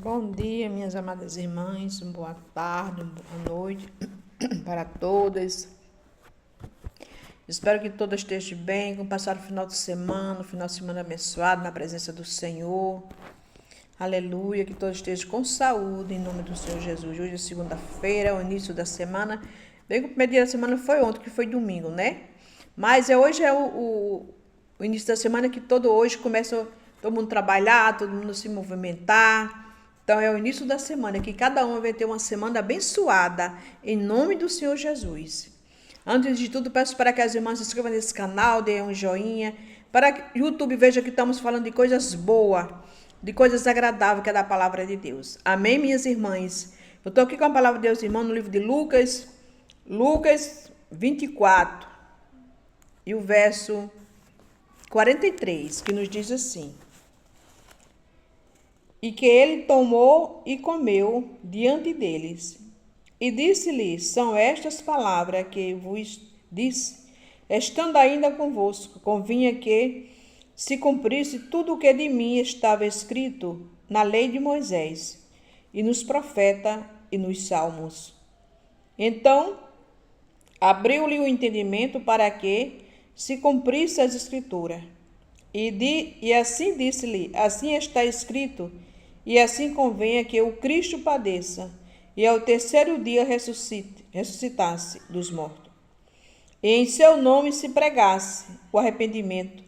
Bom dia, minhas amadas irmãs, boa tarde, boa noite para todas. Espero que todas estejam bem, com passar o final de semana abençoado na presença do Senhor. Aleluia, que todos estejam com saúde, em nome do Senhor Jesus. Hoje é segunda-feira, é o início da semana. Bem que o primeiro dia da semana foi ontem, que foi domingo, né? Mas hoje é o início da semana que hoje começa todo mundo trabalhar, todo mundo se movimentar. Então é o início da semana, que cada um vai ter uma semana abençoada, em nome do Senhor Jesus. Antes de tudo, peço para que as irmãs se inscrevam nesse canal, deem um joinha, para que o YouTube veja que estamos falando de coisas boas, de coisas agradáveis, que é da palavra de Deus. Amém, minhas irmãs? Eu estou aqui com a palavra de Deus, irmão, no livro de Lucas 24, e o verso 43, que nos diz assim: E que ele tomou e comeu diante deles. E disse-lhe: São estas palavras que vos disse, estando ainda convosco, convinha que se cumprisse tudo o que de mim estava escrito na lei de Moisés, e nos profetas e nos salmos. Então abriu-lhe o entendimento para que se cumprisse as escrituras. E assim disse-lhe: Assim está escrito, e assim convenha que o Cristo padeça, e ao terceiro dia ressuscitasse dos mortos. E em seu nome se pregasse o arrependimento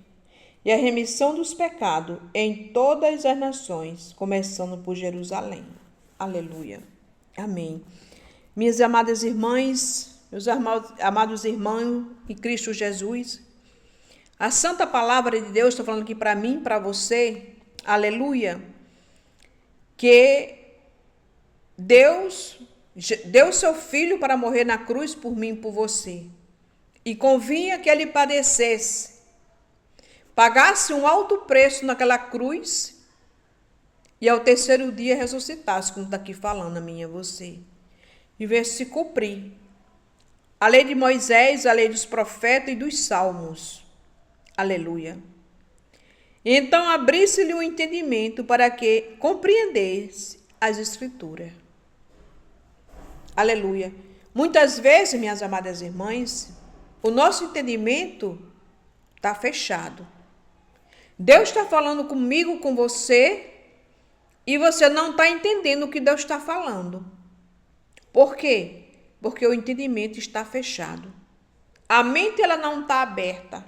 e a remissão dos pecados em todas as nações, começando por Jerusalém. Aleluia. Amém. Minhas amadas irmãs, meus amados irmãos em Cristo Jesus, a santa palavra de Deus está falando aqui para mim, para você, aleluia, que Deus deu seu filho para morrer na cruz por mim e por você. E convinha que ele padecesse, pagasse um alto preço naquela cruz e ao terceiro dia ressuscitasse, como está aqui falando a mim e a você. E ver se cumprir a lei de Moisés, a lei dos profetas e dos salmos. Aleluia. Então abrisse-lhe o entendimento para que compreendesse as escrituras. Aleluia. Muitas vezes, minhas amadas irmãs, o nosso entendimento está fechado. Deus está falando comigo, com você, e você não está entendendo o que Deus está falando. Por quê? Porque o entendimento está fechado. A mente ela não está aberta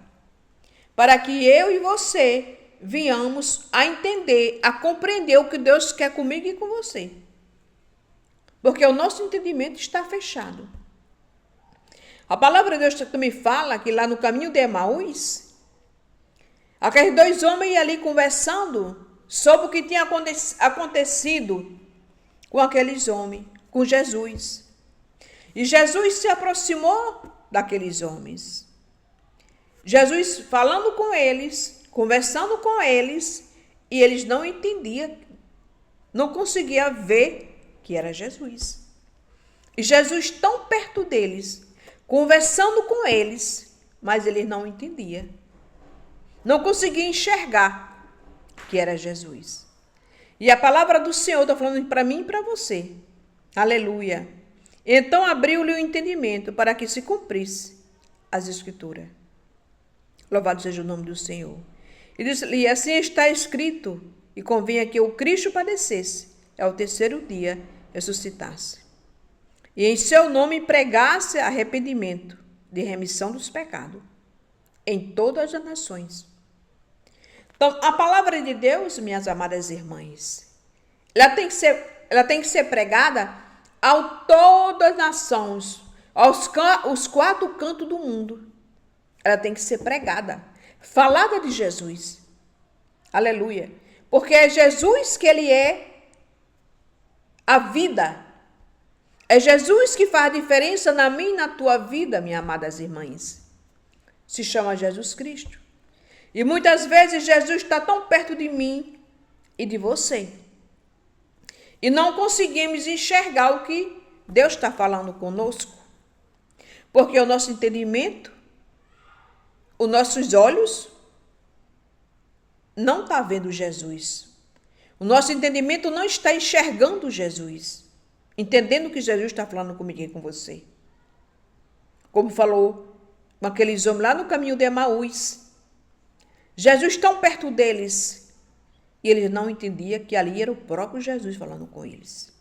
para que eu e você venhamos a entender, a compreender o que Deus quer comigo e com você. Porque o nosso entendimento está fechado. A palavra de Deus também fala que lá no caminho de Emaús, aqueles dois homens iam ali conversando sobre o que tinha acontecido com aqueles homens, com Jesus. E Jesus se aproximou daqueles homens. Jesus falando com eles, conversando com eles, e eles não entendiam, não conseguiam ver que era Jesus. E Jesus tão perto deles, conversando com eles, mas eles não entendiam. Não conseguiam enxergar que era Jesus. E a palavra do Senhor está falando para mim e para você. Aleluia. Então abriu-lhe o entendimento para que se cumprisse as escrituras. Louvado seja o nome do Senhor. E disse-lhe: Assim está escrito, e convinha que o Cristo padecesse, ao terceiro dia ressuscitasse. E em seu nome pregasse arrependimento de remissão dos pecados em todas as nações. Então, a palavra de Deus, minhas amadas irmãs, ela tem que ser pregada a todas as nações, aos quatro cantos do mundo. Ela tem que ser pregada, falada de Jesus. Aleluia. Porque é Jesus que ele é a vida. É Jesus que faz a diferença na minha e na tua vida, minhas amadas irmãs. Se chama Jesus Cristo. E muitas vezes Jesus está tão perto de mim e de você. E não conseguimos enxergar o que Deus está falando conosco. Porque o nosso entendimento, os nossos olhos, não estão vendo Jesus. O nosso entendimento não está enxergando Jesus, entendendo que Jesus está falando comigo e com você. Como falou com aqueles homens lá no caminho de Emaús. Jesus tão perto deles, e eles não entendiam que ali era o próprio Jesus falando com eles.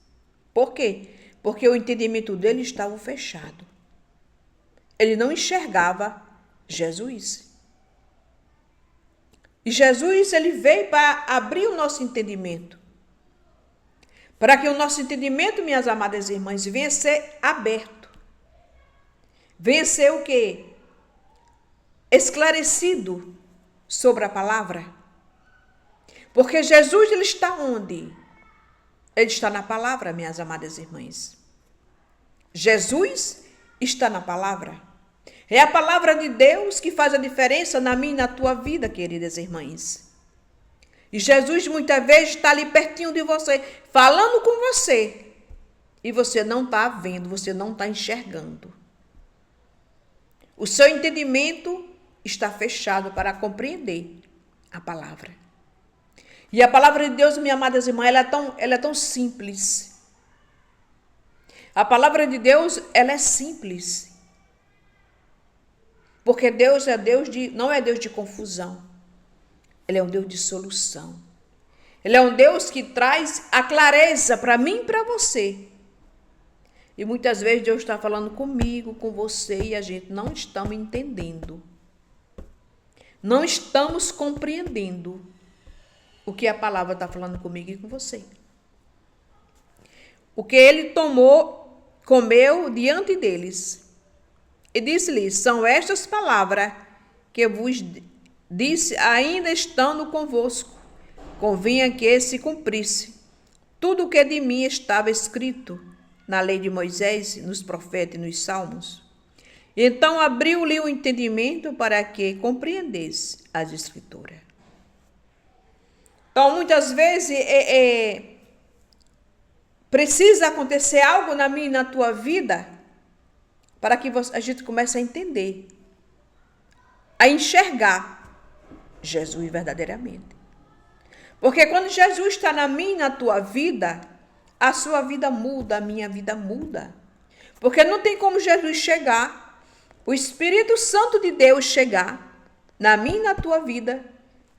Por quê? Porque o entendimento deles estava fechado. Ele não enxergava Jesus. E Jesus, ele veio para abrir o nosso entendimento. Para que o nosso entendimento, minhas amadas irmãs, venha a ser aberto. Venha a ser o quê? Esclarecido sobre a palavra. Porque Jesus, ele está onde? Ele está na palavra, minhas amadas irmãs. Jesus está na palavra. É a palavra de Deus que faz a diferença na minha e na tua vida, queridas irmãs. E Jesus muitas vezes está ali pertinho de você, falando com você. E você não está vendo, você não está enxergando. O seu entendimento está fechado para compreender a palavra. E a palavra de Deus, minhas amadas irmãs, ela é tão simples. A palavra de Deus, ela é simples. Porque Deus é não é Deus de confusão. Ele é um Deus de solução. Ele é um Deus que traz a clareza para mim e para você. E muitas vezes Deus está falando comigo, com você, e a gente não estamos entendendo. Não estamos compreendendo o que a palavra está falando comigo e com você. O que ele comeu diante deles. E disse-lhes, são estas palavras que vos disse, ainda estando convosco. Convinha que se cumprisse tudo o que de mim estava escrito na lei de Moisés, nos profetas e nos salmos. Então abriu-lhe o entendimento para que compreendesse as escrituras. Então, muitas vezes, precisa acontecer algo na minha e na tua vida para que a gente comece a entender, a enxergar Jesus verdadeiramente. Porque quando Jesus está na minha e na tua vida, a sua vida muda, a minha vida muda. Porque não tem como Jesus chegar, o Espírito Santo de Deus chegar na minha e na tua vida,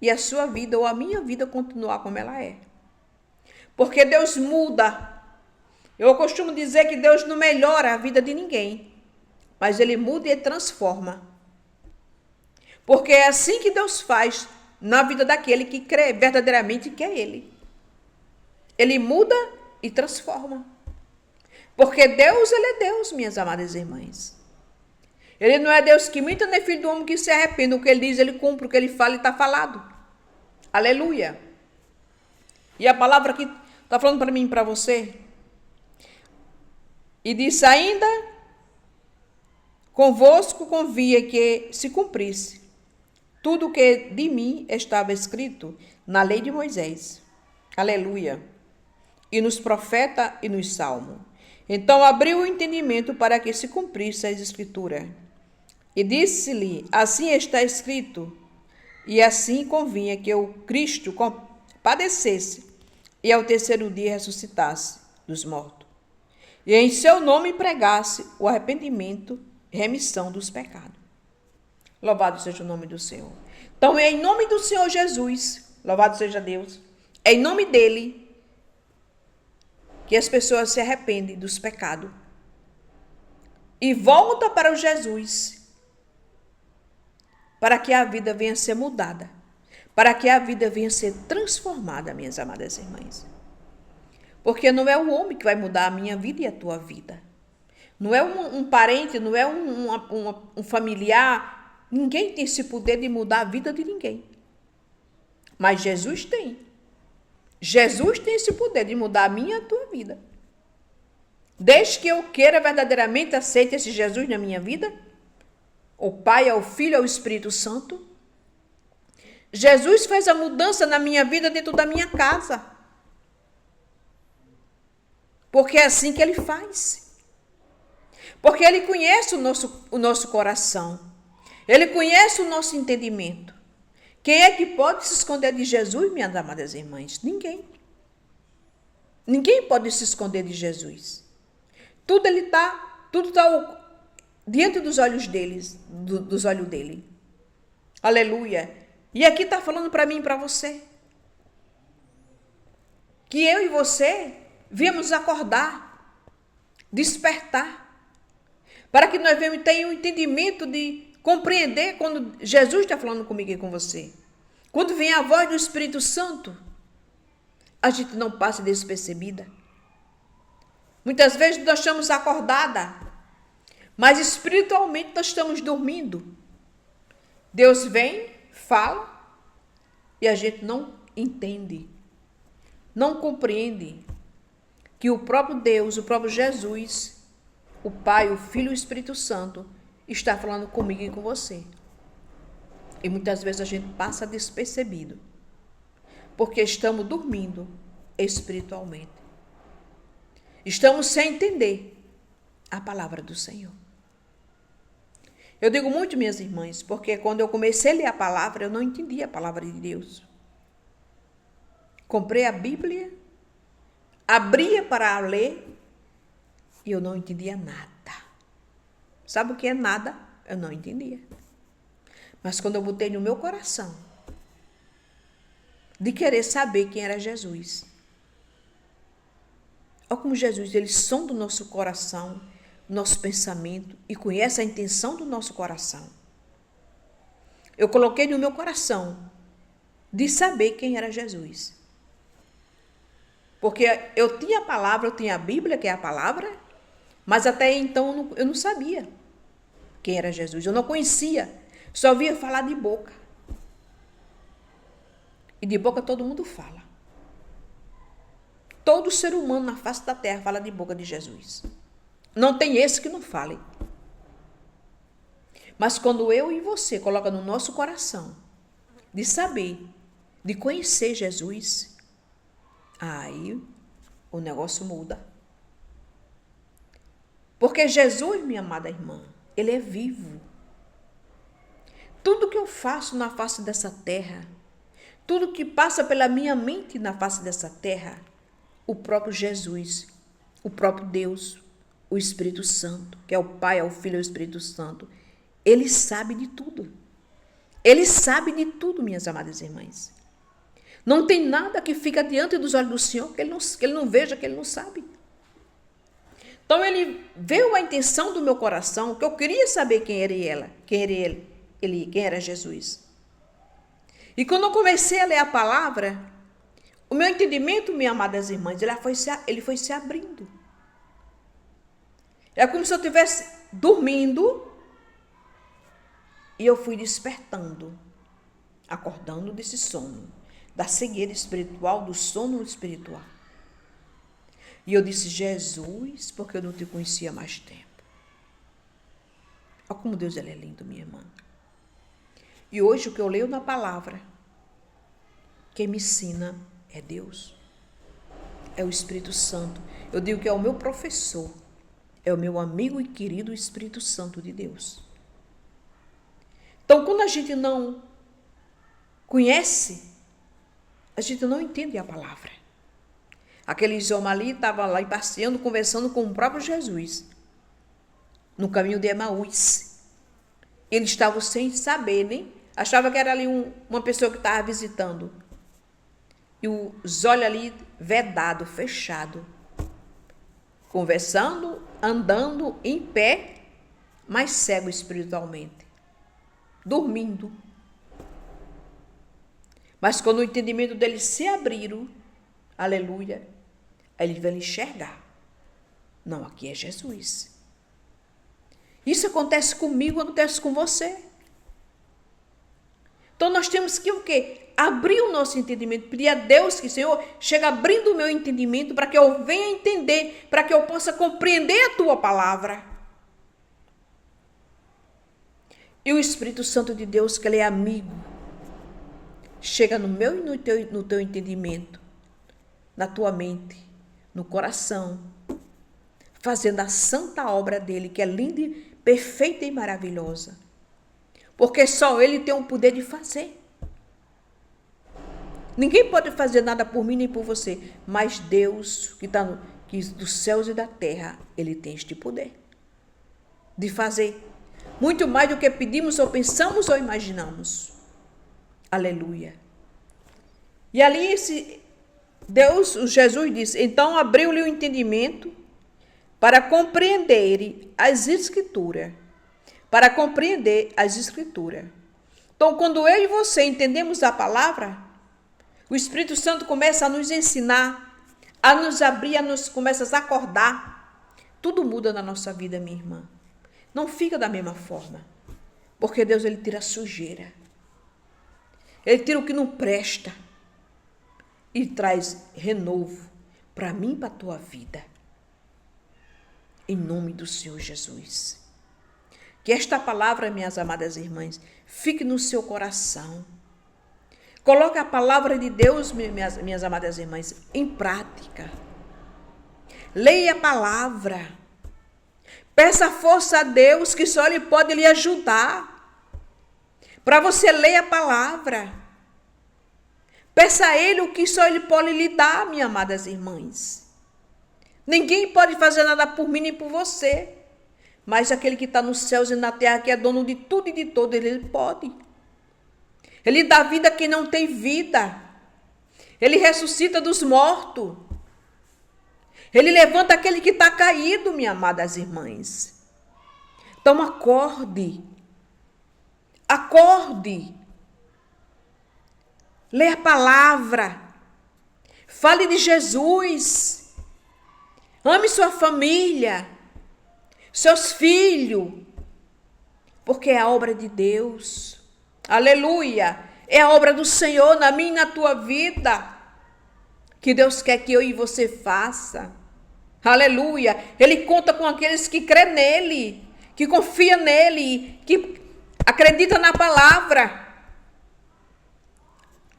e a sua vida ou a minha vida continuar como ela é. Porque Deus muda. Eu costumo dizer que Deus não melhora a vida de ninguém, mas Ele muda e transforma. Porque é assim que Deus faz na vida daquele que crê verdadeiramente que é Ele. Ele muda e transforma. Porque Deus, Ele é Deus, minhas amadas irmãs. Ele não é Deus que minta, nem filho do homem que se arrependa. O que Ele diz, Ele cumpre. O que Ele fala, está falado. Aleluia. E a palavra que está falando para mim e para você. E disse ainda, convosco convinha que se cumprisse tudo o que de mim estava escrito na lei de Moisés. Aleluia. E nos profetas e nos salmos. Então abriu o entendimento para que se cumprisse as escrituras. E disse-lhe, assim está escrito, e assim convinha que o Cristo padecesse e ao terceiro dia ressuscitasse dos mortos. E em seu nome pregasse o arrependimento e remissão dos pecados. Louvado seja o nome do Senhor. Então é em nome do Senhor Jesus, louvado seja Deus, é em nome dele que as pessoas se arrependem dos pecados e voltam para o Jesus, para que a vida venha a ser mudada, para que a vida venha a ser transformada, minhas amadas irmãs. Porque não é o homem que vai mudar a minha vida e a tua vida. Não é um parente, não é um familiar. Ninguém tem esse poder de mudar a vida de ninguém. Mas Jesus tem. Jesus tem esse poder de mudar a minha e a tua vida. Desde que eu queira verdadeiramente aceitar esse Jesus na minha vida, o Pai, ao Filho, ao Espírito Santo. Jesus fez a mudança na minha vida dentro da minha casa. Porque é assim que Ele faz. Porque Ele conhece o nosso coração. Ele conhece o nosso entendimento. Quem é que pode se esconder de Jesus, minhas amadas irmãs? Ninguém. Ninguém pode se esconder de Jesus. Tudo está diante dos olhos dos olhos dele. Aleluia. E aqui está falando para mim e para você. Que eu e você viemos acordar, despertar, para que nós tenhamos um entendimento de compreender quando Jesus está falando comigo e com você. Quando vem a voz do Espírito Santo, a gente não passa despercebida. Muitas vezes nós estamos acordada, mas espiritualmente nós estamos dormindo. Deus vem, fala, e a gente não entende, não compreende que o próprio Deus, o próprio Jesus, o Pai, o Filho e o Espírito Santo está falando comigo e com você. E muitas vezes a gente passa despercebido, porque estamos dormindo espiritualmente. Estamos sem entender a palavra do Senhor. Eu digo muito, minhas irmãs, porque quando eu comecei a ler a palavra, eu não entendia a palavra de Deus. Comprei a Bíblia, abria para ler e eu não entendia nada. Sabe o que é nada? Eu não entendia. Mas quando eu botei no meu coração de querer saber quem era Jesus. Olha como Jesus, ele sonda o nosso coração, nosso pensamento e conhece a intenção do nosso coração. Eu coloquei no meu coração de saber quem era Jesus. Porque eu tinha a palavra, eu tinha a Bíblia, que é a palavra, mas até então eu não sabia quem era Jesus. Eu não conhecia, só ouvia falar de boca. E de boca todo mundo fala. Todo ser humano na face da terra fala de boca de Jesus. Não tem esse que não fale. Mas quando eu e você coloca no nosso coração de saber, de conhecer Jesus, aí o negócio muda. Porque Jesus, minha amada irmã, ele é vivo. Tudo que eu faço na face dessa terra, tudo que passa pela minha mente na face dessa terra, o próprio Jesus, o próprio Deus, o Espírito Santo, que é o Pai, é o Filho e o Espírito Santo, ele sabe de tudo. Ele sabe de tudo, minhas amadas irmãs. Não tem nada que fica diante dos olhos do Senhor que ele não veja, que ele não sabe. Então ele viu a intenção do meu coração, que eu queria saber quem era ela, quem era Jesus. E quando eu comecei a ler a palavra, o meu entendimento, minhas amadas irmãs, ele foi se abrindo. É como se eu estivesse dormindo e eu fui despertando, acordando desse sono, da cegueira espiritual, do sono espiritual. E eu disse, Jesus, porque eu não te conhecia há mais tempo. Olha como Deus ele é lindo, minha irmã. E hoje o que eu leio na palavra, quem me ensina é Deus. É o Espírito Santo. Eu digo que é o meu professor. É o meu amigo e querido Espírito Santo de Deus. Então, quando a gente não conhece, a gente não entende a palavra. Aqueles homens ali estavam lá passeando, conversando com o próprio Jesus, no caminho de Emaús. Eles estavam sem saber, nem achava que era ali uma pessoa que estava visitando. E os olhos ali vedados, fechados. Conversando, andando em pé, mas cego espiritualmente. Dormindo. Mas quando o entendimento deles se abriram, aleluia, aí eles vão enxergar. Não, aqui é Jesus. Isso acontece comigo, acontece com você. Então nós temos que o quê? Abrir o nosso entendimento, pedir a Deus que, Senhor, chega abrindo o meu entendimento para que eu venha entender, para que eu possa compreender a tua palavra. E o Espírito Santo de Deus, que ele é amigo, chega no meu e no teu entendimento, na tua mente, no coração, fazendo a santa obra dele, que é linda, perfeita e maravilhosa. Porque só ele tem o poder de fazer. Ninguém pode fazer nada por mim nem por você, mas Deus, que está dos céus e da terra, Ele tem este poder de fazer muito mais do que pedimos ou pensamos ou imaginamos. Aleluia. E ali Jesus disse, então abriu-lhe o entendimento para compreender as Escrituras. Para compreender as Escrituras. Então, quando eu e você entendemos a palavra, o Espírito Santo começa a nos ensinar, a nos abrir, começa a acordar. Tudo muda na nossa vida, minha irmã. Não fica da mesma forma. Porque Deus, Ele tira a sujeira. Ele tira o que não presta. E traz renovo para mim e para a tua vida. Em nome do Senhor Jesus. Que esta palavra, minhas amadas irmãs, fique no seu coração. Coloque a palavra de Deus, minhas amadas irmãs, em prática. Leia a palavra. Peça força a Deus, que só Ele pode lhe ajudar. Para você ler a palavra. Peça a Ele o que só Ele pode lhe dar, minhas amadas irmãs. Ninguém pode fazer nada por mim nem por você. Mas aquele que está nos céus e na terra, que é dono de tudo e de todo, Ele pode. Ele dá vida a quem não tem vida. Ele ressuscita dos mortos. Ele levanta aquele que está caído, minhas amadas irmãs. Então acorde. Acorde. Lê a palavra. Fale de Jesus. Ame sua família. Seus filhos. Porque é a obra de Deus. Aleluia. É a obra do Senhor na minha e na tua vida. Que Deus quer que eu e você faça. Aleluia. Ele conta com aqueles que crê nele. Que confia nele. Que acredita na palavra.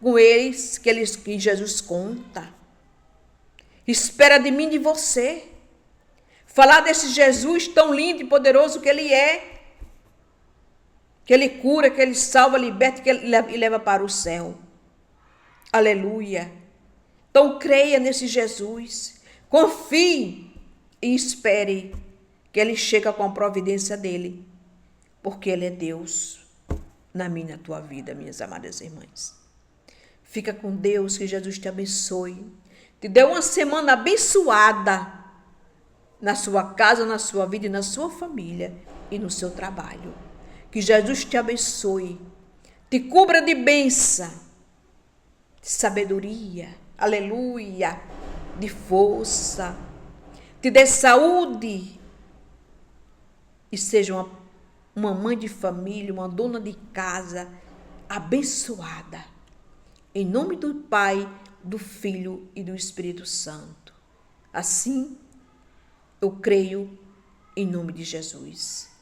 Com eles que Jesus conta. Espera de mim e de você. Falar desse Jesus tão lindo e poderoso que Ele é. Que Ele cura, que Ele salva, liberta e leva para o céu. Aleluia. Então creia nesse Jesus. Confie e espere que Ele chega com a providência dEle. Porque Ele é Deus na minha e na tua vida, minhas amadas irmãs. Fica com Deus, que Jesus te abençoe. Te dê uma semana abençoada na sua casa, na sua vida e na sua família e no seu trabalho. Que Jesus te abençoe, te cubra de bênção, de sabedoria, aleluia, de força, te dê saúde e seja uma mãe de família, uma dona de casa abençoada. Em nome do Pai, do Filho e do Espírito Santo. Assim, eu creio em nome de Jesus.